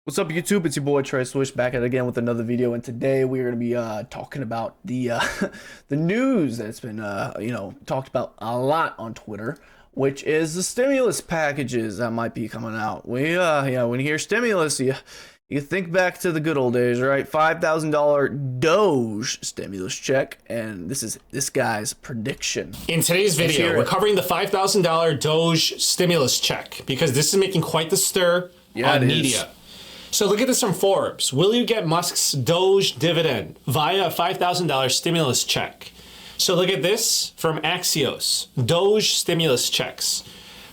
What's up, YouTube? It's your boy Trey Swish back at it again with another video, and today we're gonna be talking about the the news that's been talked about a lot on Twitter, which is the stimulus packages that might be coming out. When you hear stimulus, you think back to the good old days, right? $5,000 DOGE stimulus check, and this is this guy's prediction. In today's video, we're covering the $5,000 DOGE stimulus check because this is making quite the stir on media. So look at this from Forbes. Will you get Musk's Doge dividend via a $5,000 stimulus check? So look at this from Axios. Doge stimulus checks.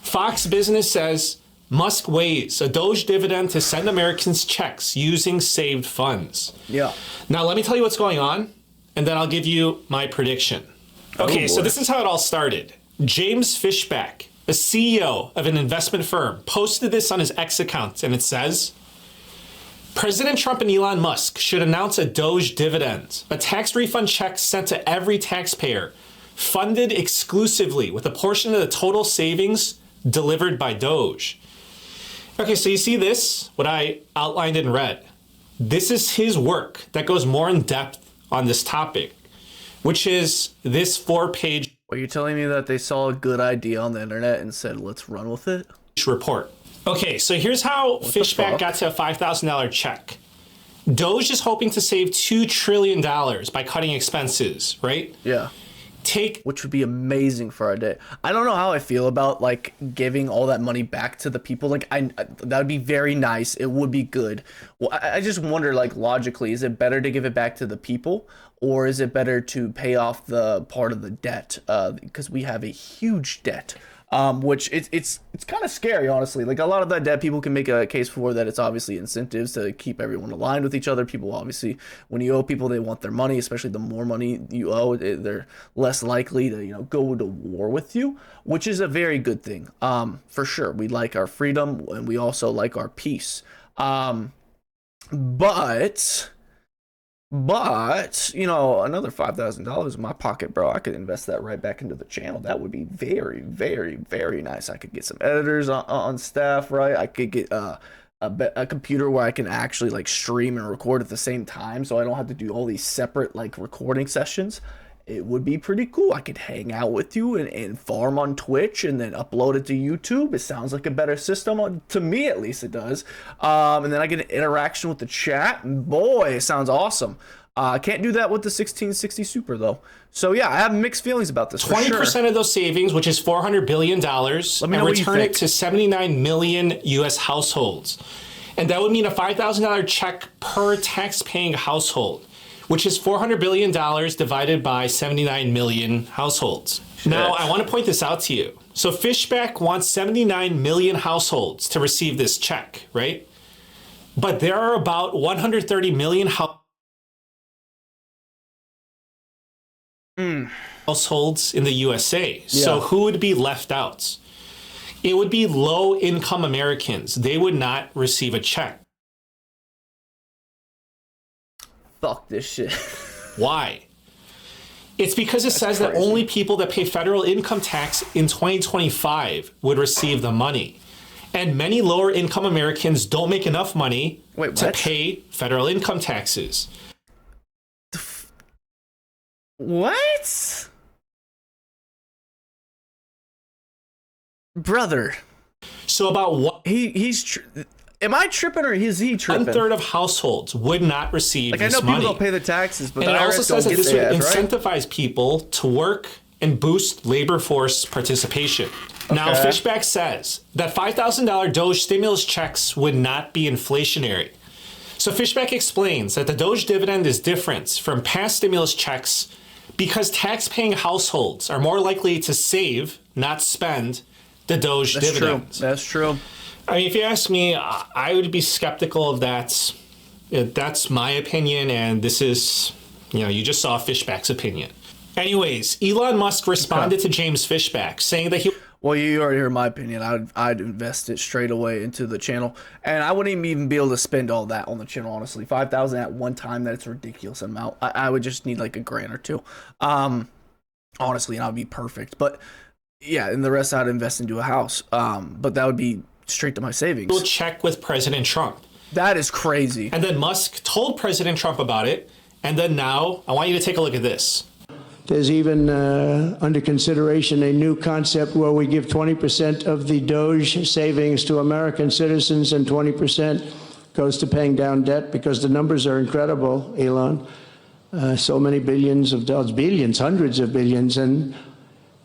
Fox Business says Musk weighs a Doge dividend to send Americans checks using saved funds. Yeah. Now let me tell you what's going on, and then I'll give you my prediction. Okay, so this is how it all started. James Fishback, a CEO of an investment firm, posted this on his X account, and it says, President Trump and Elon Musk should announce a Doge dividend, a tax refund check sent to every taxpayer, funded exclusively with a portion of the total savings delivered by Doge. Okay, so you see this, what I outlined in red. This is his work that goes more in depth on this topic, which is this 4-page. Are you telling me that they saw a good idea on the internet and said, let's run with it? Report. Okay, so here's how Fishback got to a $5,000 check. Doge is hoping to save $2 trillion by cutting expenses, right? Yeah. Which would be amazing for our day. I don't know how I feel about like giving all that money back to the people. Like that would be very nice. It would be good. Well, I just wonder, like, logically, is it better to give it back to the people, or is it better to pay off the part of the debt? Because we have a huge debt. Which it's kind of scary, honestly. Like, a lot of that debt, people can make a case for that it's obviously incentives to keep everyone aligned with each other. People obviously, when you owe people, they want their money, especially the more money you owe, they're less likely to, go to war with you, which is a very good thing. For sure. We like our freedom, and we also like our peace. But, another $5,000 in my pocket, bro, I could invest that right back into the channel. That would be very, very, very nice. I could get some editors on staff, right? I could get a computer where I can actually, like, stream and record at the same time, so I don't have to do all these separate, like, recording sessions. It would be pretty cool. I could hang out with you and farm on Twitch and then upload it to YouTube. It sounds like a better system, to me at least it does. And then I get an interaction with the chat, and boy, it sounds awesome. I can't do that with the 1660 Super, though. So yeah, I have mixed feelings about this. 20% of those savings, which is $400 billion, and return it to 79 million U.S. households. And that would mean a $5,000 check per tax-paying household, which is $400 billion divided by 79 million households. Now, I want to point this out to you. So Fishback wants 79 million households to receive this check, right? But there are about 130 million households in the USA. Yeah. So who would be left out? It would be low-income Americans. They would not receive a check. Fuck this shit. Why? It's because it says that only people that pay federal income tax in 2025 would receive the money. And many lower income Americans don't make enough money to pay federal income taxes. What? Brother. So about what? Am I tripping, or is he tripping? 1/3 of households would not receive this money. Like, I know people don't pay the taxes, but it also says that this would incentivize people to work and boost labor force participation. Okay. Now, Fishback says that $5,000 Doge stimulus checks would not be inflationary. So Fishback explains that the Doge dividend is different from past stimulus checks because tax-paying households are more likely to save, not spend, the Doge dividend. That's true. I mean, if you ask me, I would be skeptical of that. That's my opinion, and this is, you just saw Fishback's opinion. Anyways, Elon Musk responded to James Fishback, saying that he... Well, you already heard my opinion. I'd invest it straight away into the channel, and I wouldn't even be able to spend all that on the channel, honestly. 5,000 at one time, that's a ridiculous amount. I would just need like $1,000 or $2,000. Honestly, and I'd be perfect. But yeah, and the rest I'd invest into a house. But that would be straight to my savings. We'll check with President Trump. That is crazy. And then Musk told President Trump about it. And then now, I want you to take a look at this. There's even under consideration a new concept where we give 20% of the DOGE savings to American citizens and 20% goes to paying down debt, because the numbers are incredible, Elon. So many billions of dollars, billions, hundreds of billions, and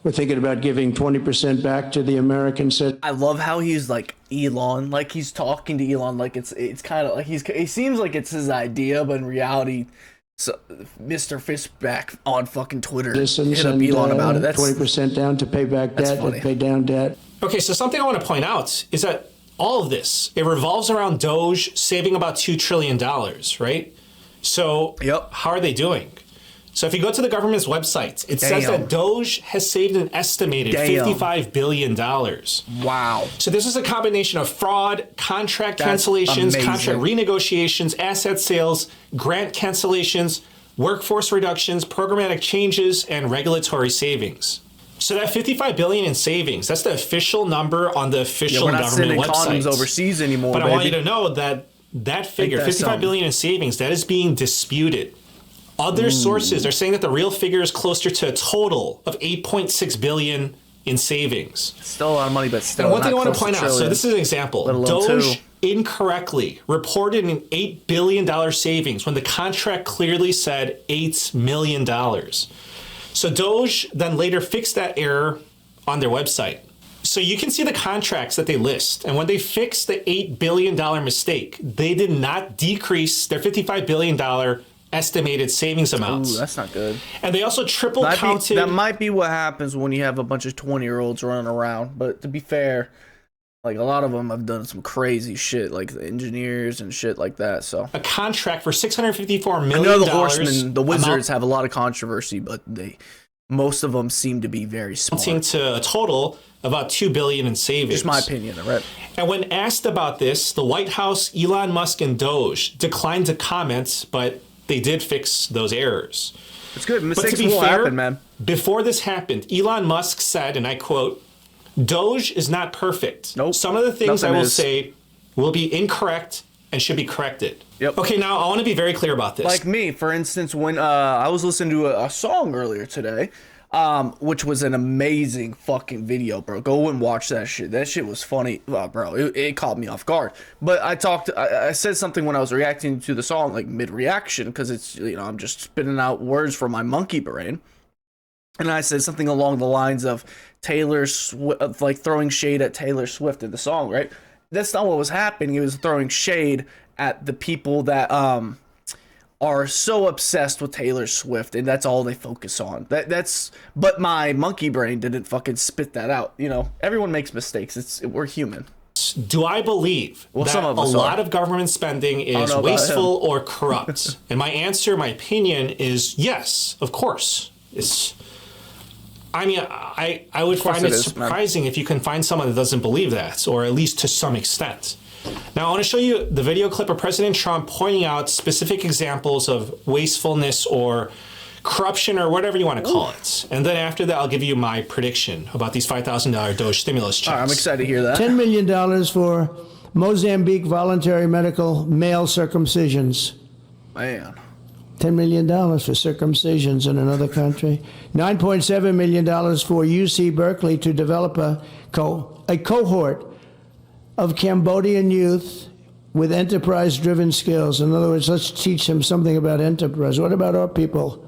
we're thinking about giving 20% back to the American citizens. I love how he's like Elon, like he's talking to Elon, like it's kind of like he seems like it's his idea, but in reality, so Mr. Fishback on fucking Twitter hit up Elon about it. That's 20% down to pay back debt, to pay down debt. Okay, so something I want to point out is that all of this, it revolves around Doge saving about $2 trillion, right? So how are they doing? So if you go to the government's website, it says that Doge has saved an estimated $55 billion. Wow. So this is a combination of fraud, contract cancellations, contract renegotiations, asset sales, grant cancellations, workforce reductions, programmatic changes, and regulatory savings. So that $55 billion in savings, that's the official number on the official government website. We're not sending condoms overseas anymore, but I want you to know that that figure, $55 billion in savings, that is being disputed. Other sources are saying that the real figure is closer to a total of $8.6 billion in savings. Still a lot of money, but still. And one thing I want to point out, so this is an example. Doge incorrectly reported an $8 billion savings when the contract clearly said $8 million. So Doge then later fixed that error on their website. So you can see the contracts that they list. And when they fixed the $8 billion mistake, they did not decrease their $55 billion estimated savings amounts. Ooh, that's not good. And they also triple counted. That might be what happens when you have a bunch of 20-year-olds running around. But to be fair, like a lot of them have done some crazy shit, like the engineers and shit like that. So a contract for $654 million. I know the Horsemen, the Wizards have a lot of controversy, but most of them seem to be very smart. To a total of about $2 billion in savings. Just my opinion, right? And when asked about this, the White House, Elon Musk, and Doge declined to comment, but they did fix those errors. It's good. Mistakes will happen, man. Before this happened, Elon Musk said, and I quote, "Doge is not perfect. Nope. Some of the things I will say will be incorrect and should be corrected." Yep. Okay, now I want to be very clear about this. Like me, for instance, when I was listening to a song earlier today, which was an amazing fucking video, bro. Go and watch that shit. That shit was funny, bro. It caught me off guard. But I said something when I was reacting to the song, like mid-reaction, because it's, I'm just spitting out words from my monkey brain. And I said something along the lines of like throwing shade at Taylor Swift in the song, right? That's not what was happening. He was throwing shade at the people that are so obsessed with Taylor Swift, and that's all they focus on. But my monkey brain didn't fucking spit that out. Everyone makes mistakes. We're human. Do I believe that a lot of government spending is wasteful or corrupt? And my answer, my opinion is yes, of course. I would find it surprising if you can find someone that doesn't believe that, or at least to some extent. Now, I want to show you the video clip of President Trump pointing out specific examples of wastefulness or corruption or whatever you want to call it. And then after that, I'll give you my prediction about these $5,000 DOGE stimulus checks. I'm excited to hear that. $10 million for Mozambique voluntary medical male circumcisions. Man. $10 million for circumcisions in another country. $9.7 million for UC Berkeley to develop a cohort of Cambodian youth with enterprise-driven skills. In other words, let's teach them something about enterprise. What about our people?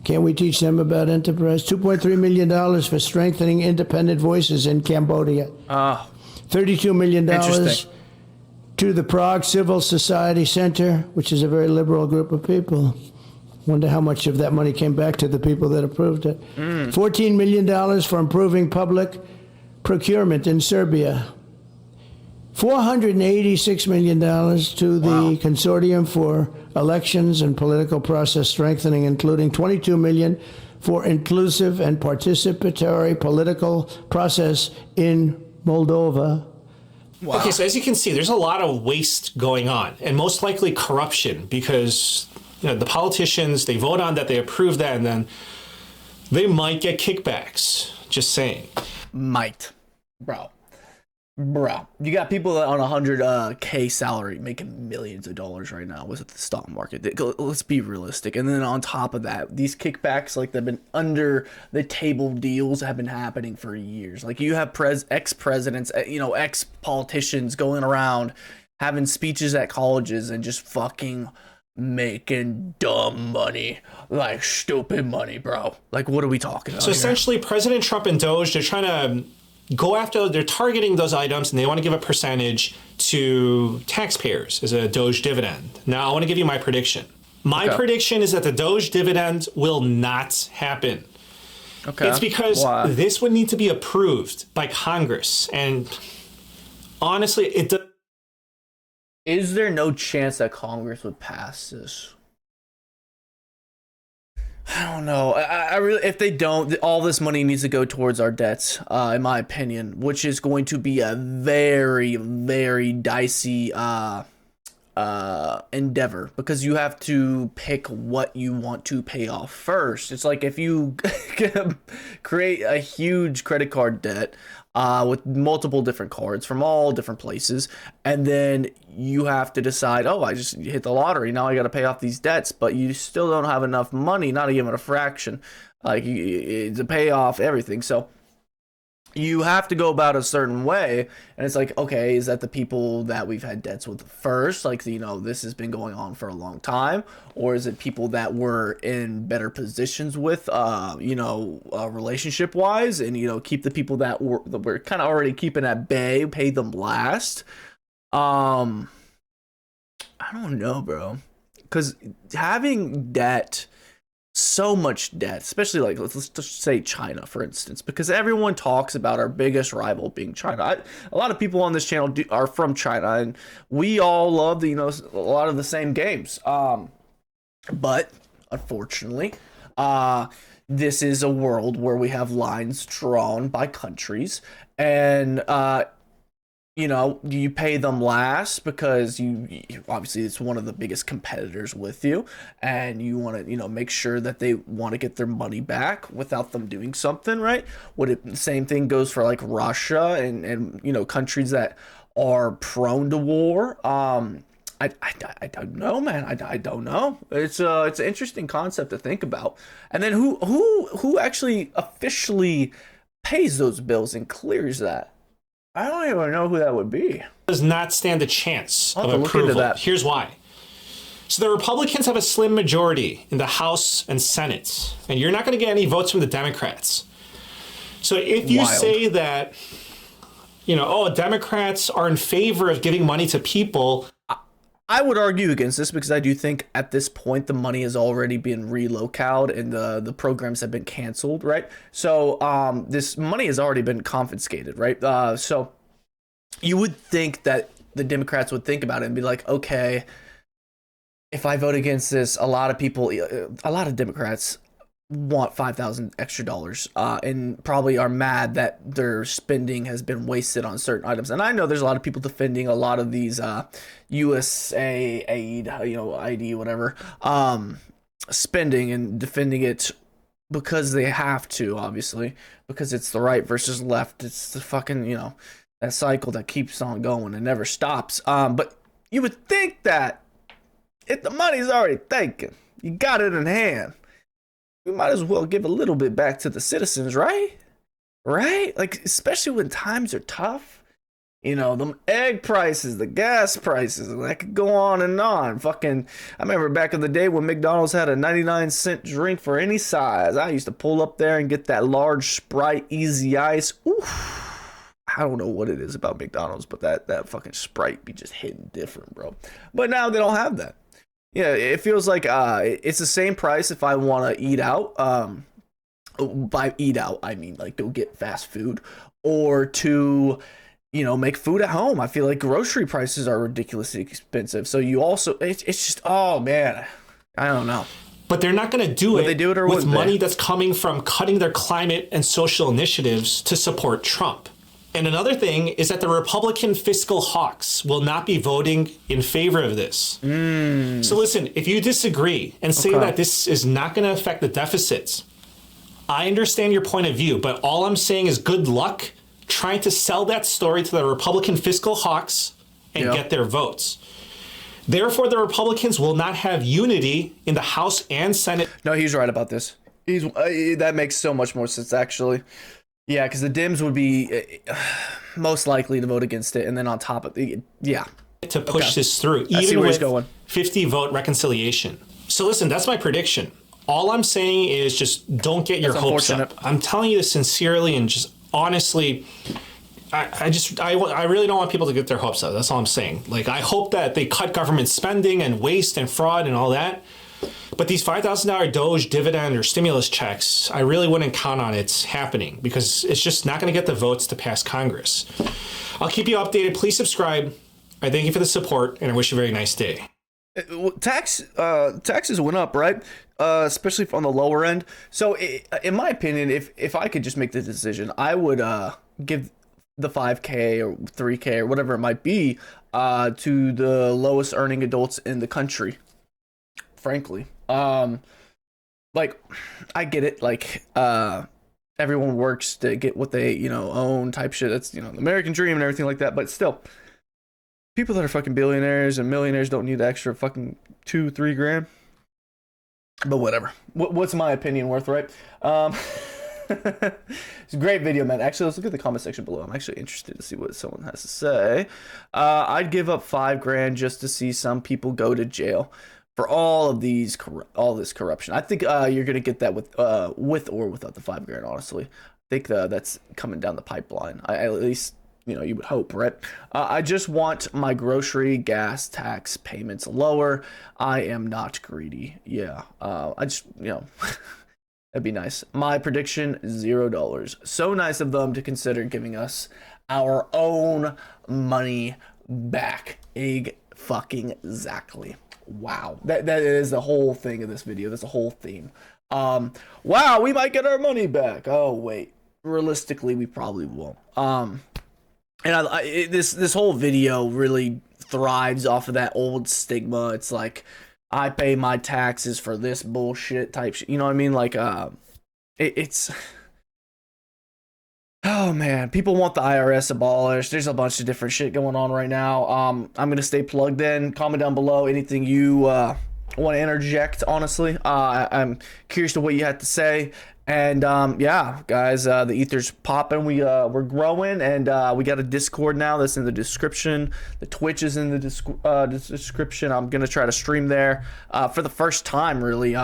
Can't we teach them about enterprise? $2.3 million for strengthening independent voices in Cambodia. $32 million to the Prague Civil Society Center, which is a very liberal group of people. Wonder how much of that money came back to the people that approved it. $14 million for improving public procurement in Serbia. $486 million to the Consortium for Elections and Political Process Strengthening, including $22 million for inclusive and participatory political process in Moldova. Wow. Okay, so as you can see, there's a lot of waste going on, and most likely corruption, because the politicians, they vote on that, they approve that, and then they might get kickbacks. Just saying. Might. Bro, Bro, you got people that on 100K salary making millions of dollars right now with the stock market. Let's be realistic. And then on top of that, these kickbacks, like they've been under the table deals, have been happening for years. Like you have ex-presidents, ex-politicians going around having speeches at colleges and just fucking making dumb money, like stupid money, bro. Like what are we talking about? So essentially, President Trump and Doge, they're trying to they're targeting those items and they want to give a percentage to taxpayers as a Doge dividend. Now, I want to give you my prediction. My prediction is that the Doge dividend will not happen. Okay. It's because this would need to be approved by Congress. And honestly, is there no chance that Congress would pass this? I don't know. I really, if they don't, all this money needs to go towards our debts, in my opinion, which is going to be a very, very dicey endeavor because you have to pick what you want to pay off first. It's like if you create a huge credit card debt with multiple different cards from all different places, and then you have to decide, oh, I just hit the lottery, now I got to pay off these debts, but you still don't have enough money, not even a fraction, like to pay off everything. So you have to go about a certain way, and it's like, okay, is that the people that we've had debts with first, like, this has been going on for a long time, or is it people that were in better positions with relationship wise, and keep the people that we're kind of already keeping at bay, pay them last? I don't know, bro, because having debt, so much debt, especially like let's just say China, for instance, because everyone talks about our biggest rival being China. A lot of people on this channel are from China, and we all love a lot of the same games. But unfortunately, this is a world where we have lines drawn by countries, and you pay them last because you obviously it's one of the biggest competitors with you, and you want to make sure that they want to get their money back without them doing something, right? The same thing goes for like Russia and countries that are prone to war. I don't know, man. I don't know. It's an interesting concept to think about. And then who actually officially pays those bills and clears that? I don't even know who that would be. Does not stand a chance I'll of have to look into approval. that. Here's why. So the Republicans have a slim majority in the House and Senate, and you're not going to get any votes from the Democrats. So if you say that, Democrats are in favor of giving money to people, I would argue against this because I do think at this point the money has already been relocaled and the programs have been canceled, right? So this money has already been confiscated, right? So you would think that the Democrats would think about it and be like, okay, if I vote against this, a lot of Democrats want $5,000 extra dollars and probably are mad that their spending has been wasted on certain items. And I know there's a lot of people defending a lot of these USA aid, ID, whatever, spending and defending it because they have to, obviously, because it's the right versus left. It's the fucking, that cycle that keeps on going and never stops. But you would think that if the money's already taken, you got it in hand, we might as well give a little bit back to the citizens, right? Right? Like, especially when times are tough. Them egg prices, the gas prices, and I could go on and on. Fucking, I remember back in the day when McDonald's had a 99-cent drink for any size. I used to pull up there and get that large Sprite Easy Ice. Oof. I don't know what it is about McDonald's, but that fucking Sprite be just hitting different, bro. But now they don't have that. Yeah, it feels like it's the same price if I want to eat out. By eat out, I mean like go get fast food or to, make food at home. I feel like grocery prices are ridiculously expensive. So you also, it's just, oh man, I don't know. But they're not going to do they do it or with money they? that's coming from cutting their climate and social initiatives to support Trump. And another thing is that the Republican fiscal hawks will not be voting in favor of this. So listen, if you disagree and say that this is not going to affect the deficits, I understand your point of view, but all I'm saying is good luck trying to sell that story to the Republican fiscal hawks and Yep. get their votes. Therefore, the Republicans will not have unity in the House and Senate. No, he's right about this. That makes so much more sense, actually. Yeah, because the Dems would be most likely to vote against it, and then on top of it, yeah. To push this through, I see even where he's with going. 50 vote reconciliation. So listen, that's my prediction. All I'm saying is just don't get your hopes up. I'm telling you this sincerely and just honestly. I really don't want people to get their hopes up. That's all I'm saying. Like, I hope that they cut government spending and waste and fraud and all that. But these $5,000 Doge dividend or stimulus checks, I really wouldn't count on it happening because it's just not going to get the votes to pass Congress. I'll keep you updated. Please subscribe. I thank you for the support, and I wish you a very nice day. Taxes went up, right? Especially on the lower end. So, in my opinion, if I could just make the decision, I would give the 5K or 3K or whatever it might be to the lowest earning adults in the country. Frankly, like, I get it. Like, everyone works to get what they own type shit. That's the American dream and everything like that. But still, people that are fucking billionaires and millionaires don't need the extra fucking $2-3 grand. But whatever. What's my opinion worth, right? It's a great video, man. Actually, let's look at the comment section below. I'm actually interested to see what someone has to say. I'd give up $5 grand just to see some people go to jail for all this corruption. I think you're gonna get that with or without the $5 grand. Honestly, I think that's coming down the pipeline. At least you would hope, right? I just want my grocery gas tax payments lower. I am not greedy. Yeah. I just that'd be nice. My prediction, $0. So nice of them to consider giving us our own money back. Fucking exactly. Wow. That is the whole thing of this video. That's the whole theme. Wow, we might get our money back. Oh, wait. Realistically, we probably won't. And this whole video really thrives off of that old stigma. It's like, I pay my taxes for this bullshit type shit. You know what I mean? Like, it's... Oh, man. People want the IRS abolished. There's a bunch of different shit going on right now. I'm going to stay plugged in. Comment down below anything you want to interject, honestly. I'm curious to what you had to say. And yeah, guys, the ether's popping. We're growing, and we got a Discord now that's in the description. The Twitch is in the description. I'm gonna try to stream there for the first time, really,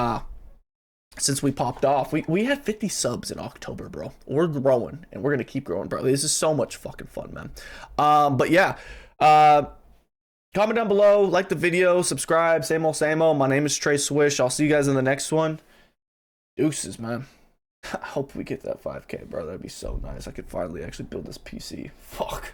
since we popped off. We had 50 subs in October, bro. We're growing, and we're gonna keep growing, bro. This is so much fucking fun, man. But yeah, comment down below, like the video, subscribe. Same old, same old. My name is Trey Swish. I'll see you guys in the next one. Deuces, man. I hope we get that 5K, bro. That'd be so nice. I could finally actually build this PC. Fuck.